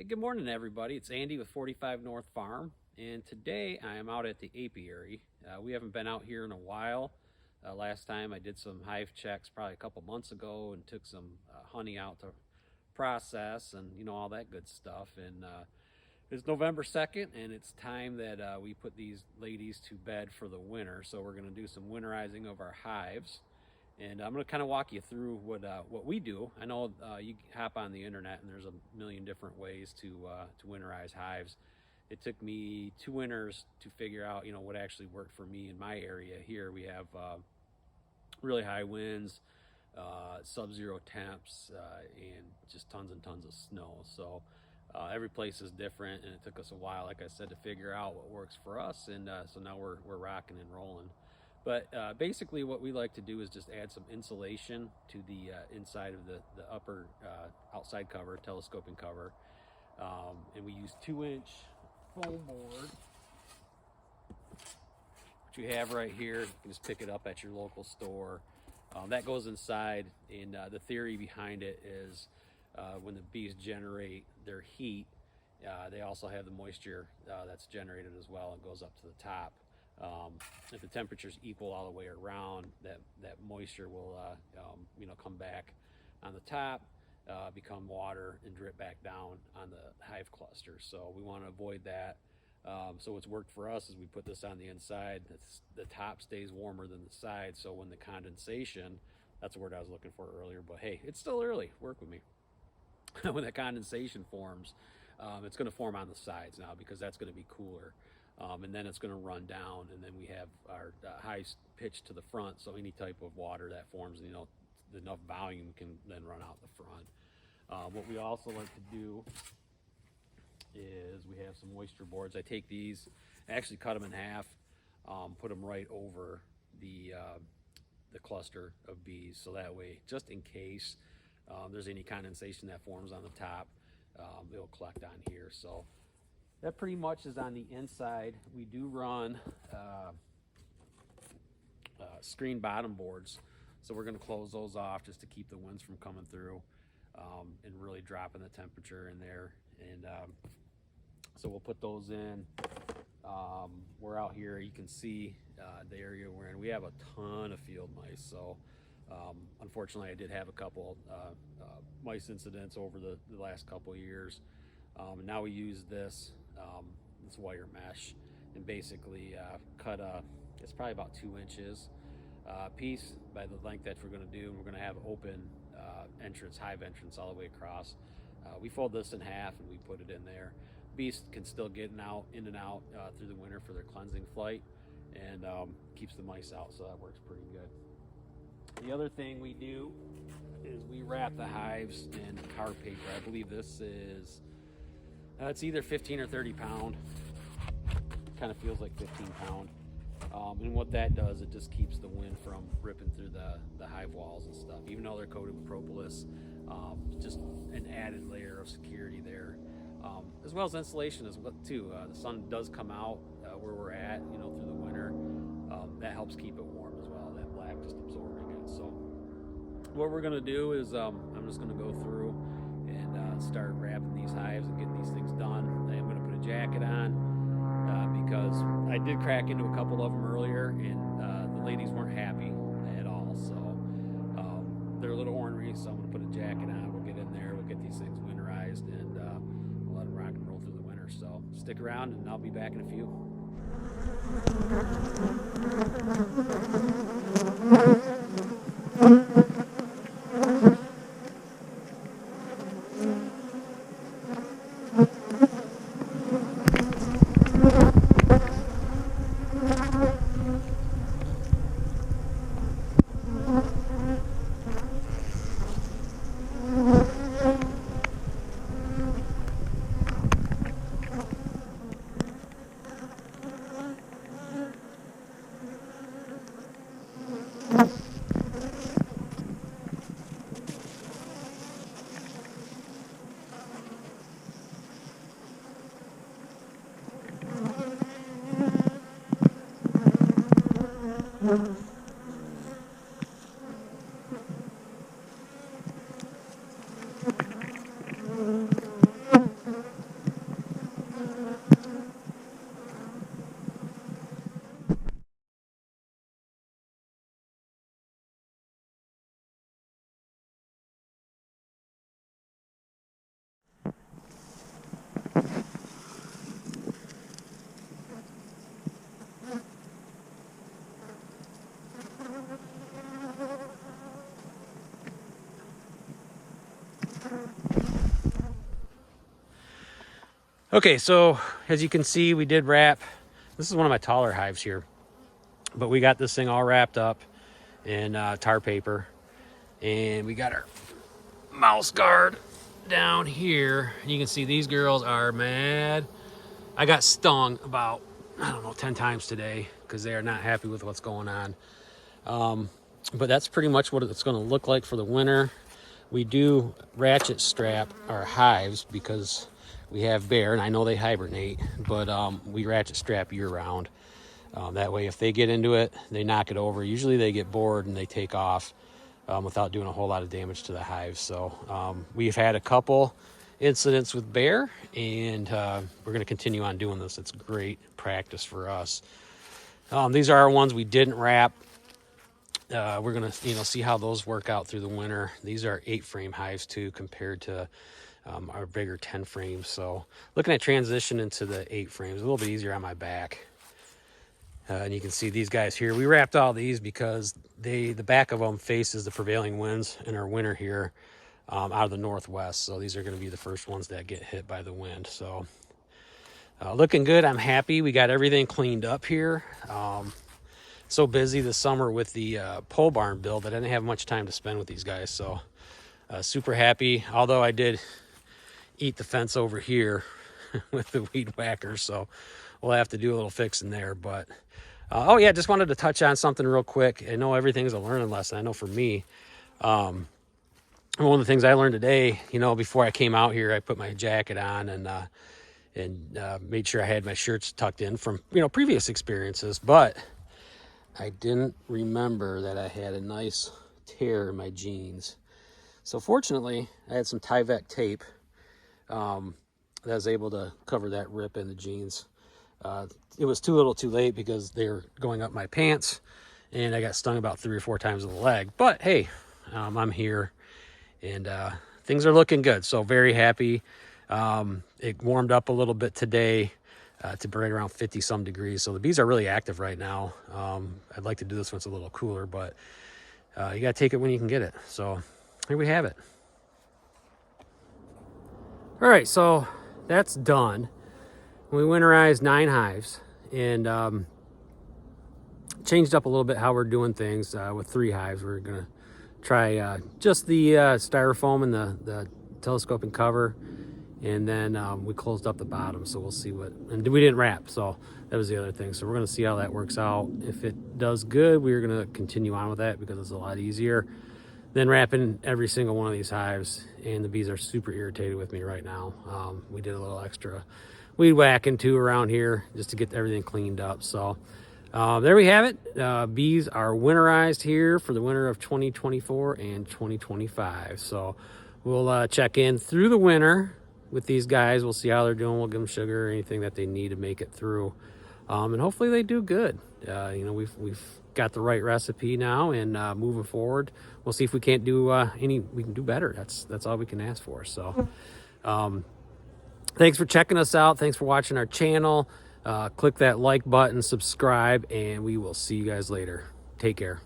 Hey, good morning, everybody. It's Andy with 45 North Farm, and today I am out at the apiary. We haven't been out here in a while. Last time I did some hive checks probably a couple months ago and took some honey out to process and all that good stuff. And it's November 2nd, and it's time that we put these ladies to bed for the winter. So we're going to do some winterizing of our hives. And I'm going to kind of walk you through what we do. I know you hop on the internet and there's a million different ways to winterize hives. It took me 2 winters to figure out what actually worked for me in my area. Here we have really high winds, sub-zero temps, and just tons and tons of snow. So every place is different, and it took us a while, like I said, to figure out what works for us. And so now we're rocking and rolling. But basically what we like to do is just add some insulation to the inside of the upper outside cover, telescoping cover. And we use 2-inch foam board, which you have right here. You can just pick it up at your local store. That goes inside, and the theory behind it is when the bees generate their heat, they also have the moisture that's generated as well. It goes up to the top. If the temperature's equal all the way around, that moisture will come back on the top, become water, and drip back down on the hive cluster. So we want to avoid that. So what's worked for us is we put this on the inside. The top stays warmer than the side, so when the condensation, that's the word I was looking for earlier, but hey, it's still early, work with me. When that condensation forms, it's going to form on the sides now because that's going to be cooler. And then it's going to run down, and then we have our hives pitched to the front, so any type of water that forms, enough volume can then run out the front. What we also like to do is we have some moisture boards. I take these, I actually cut them in half, put them right over the cluster of bees, so that way, just in case there's any condensation that forms on the top, it'll collect on here. So that pretty much is on the inside. We do run screen bottom boards, so we're going to close those off just to keep the winds from coming through and really dropping the temperature in there. And so we'll put those in. We're out here, you can see the area we're in. We have a ton of field mice, so unfortunately I did have a couple mice incidents over the last couple of years. And now we use this wire mesh and basically cut it's probably about 2 inches piece by the length that we're going to do. And we're going to have open hive entrance all the way across. We fold this in half and we put it in there. Bees can still get in and out through the winter for their cleansing flight, and keeps the mice out, so that works pretty good. The other thing we do is we wrap the hives in card paper. I believe this is it's either 15 or 30 pound. Kind of feels like 15 pound. And what that does, it just keeps the wind from ripping through the hive walls and stuff. Even though they're coated with propolis, just an added layer of security there. As well as insulation as well too. The sun does come out where we're at, through the winter. That helps keep it warm as well. That black just absorbing it. So what we're gonna do is I'm just gonna go through and start wrapping these hives and getting these things done. I'm gonna put a jacket on because I did crack into a couple of them earlier, and the ladies weren't happy at all. So they're a little ornery, so I'm gonna put a jacket on. We'll get in there, we'll get these things winterized, and we'll let them rock and roll through the winter. So stick around, and I'll be back in a few. Okay, so as you can see, we did wrap. This is one of my taller hives here, but we got this thing all wrapped up in tar paper, and we got our mouse guard down here. You can see these girls are mad. I got stung about, I don't know, 10 times today because they are not happy with what's going on. But that's pretty much what it's going to look like for the winter. We do ratchet strap our hives because we have bear, and I know they hibernate, but we ratchet strap year round. That way, if they get into it, they knock it over. Usually they get bored and they take off without doing a whole lot of damage to the hives. So we've had a couple incidents with bear, and we're going to continue on doing this. It's great practice for us. These are our ones we didn't wrap. We're going to see how those work out through the winter. These are 8-frame hives too, compared to our bigger 10 frames. So looking at transition into the 8 frames, a little bit easier on my back. And you can see these guys here. We wrapped all these because the back of them faces the prevailing winds in our winter here out of the northwest. So these are going to be the first ones that get hit by the wind. So looking good. I'm happy. We got everything cleaned up here. So busy this summer with the pole barn build that I didn't have much time to spend with these guys. So super happy. Although I did eat the fence over here with the weed whacker, so we'll have to do a little fixing there. But oh yeah, just wanted to touch on something real quick. I know everything's a learning lesson. I know for me, one of the things I learned today, before I came out here, I put my jacket on and made sure I had my shirts tucked in from previous experiences, but I didn't remember that I had a nice tear in my jeans. So fortunately, I had some Tyvek tape that was able to cover that rip in the jeans. It was too little too late because they were going up my pants, and I got stung about 3 or 4 times in the leg. But hey, I'm here, and things are looking good. So very happy. It warmed up a little bit today to right around 50 some degrees. So the bees are really active right now. I'd like to do this when it's a little cooler, but you got to take it when you can get it. So here we have it. All right, so that's done. We winterized 9 hives and changed up a little bit how we're doing things with 3 hives. We're gonna try just the styrofoam and the telescoping cover, and then we closed up the bottom, so we'll see what, and we didn't wrap, so that was the other thing. So we're gonna see how that works out. If it does good, we're gonna continue on with that because it's a lot easier than wrapping every single one of these hives, and the bees are super irritated with me right now. We did a little extra weed whacking too around here just to get everything cleaned up. So there we have it. Bees are winterized here for the winter of 2024 and 2025. So we'll check in through the winter with these guys. We'll see how they're doing. We'll give them sugar or anything that they need to make it through, and hopefully they do good. We've got the right recipe now, and moving forward, we'll see if we can't do we can do better. That's all we can ask for. So thanks for checking us out. Thanks for watching our channel. Click that like button, subscribe, and we will see you guys later. Take care.